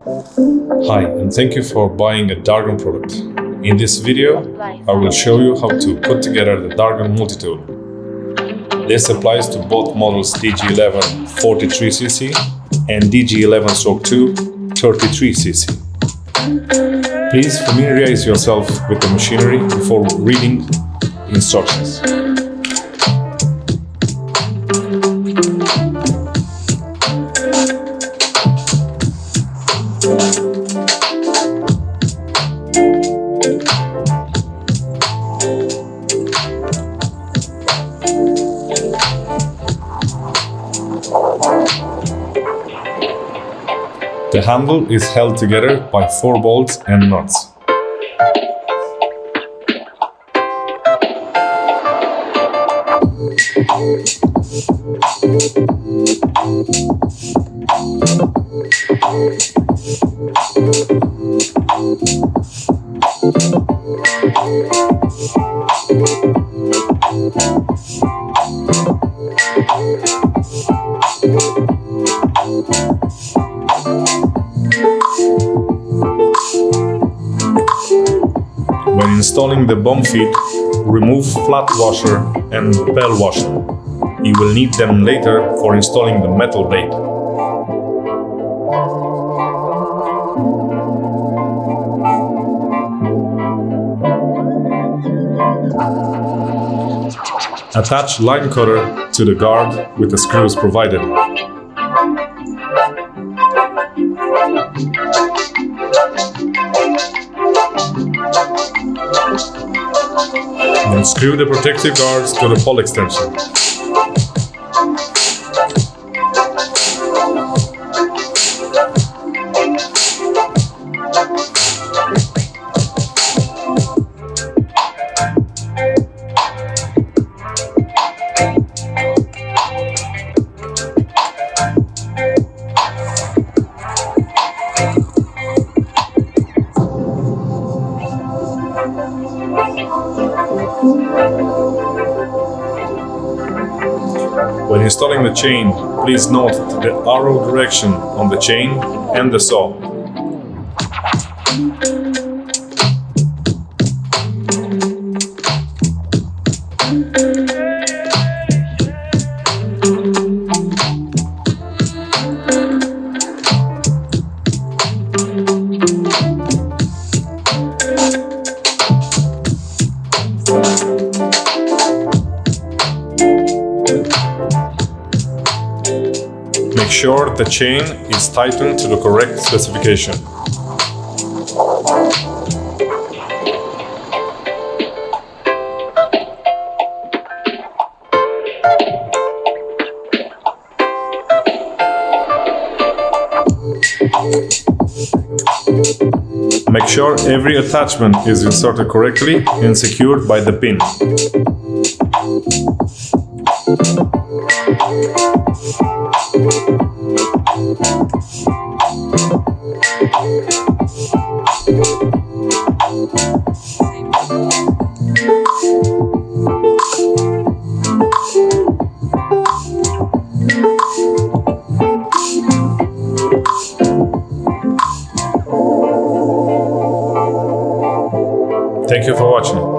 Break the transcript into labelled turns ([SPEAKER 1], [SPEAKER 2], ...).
[SPEAKER 1] Hi, and thank you for buying a Dargon product. In this video, I will show you how to put together the Dargon multi-tool. This applies to both models DG11 43cc and DG11/2 33cc. Please familiarize yourself with the machinery before reading instructions. The handle is held together by 4 bolts and nuts. When installing the bomb feed, remove flat washer and bell washer. You will need them later for installing the metal blade. Attach line cutter to the guard with the screws provided. Then screw the protective guards to the pole extension. When installing the chain, please note the arrow direction on the chain and the saw. Make sure the chain is tightened to the correct specification. Make sure every attachment is inserted correctly and secured by the pin. Thank you for watching.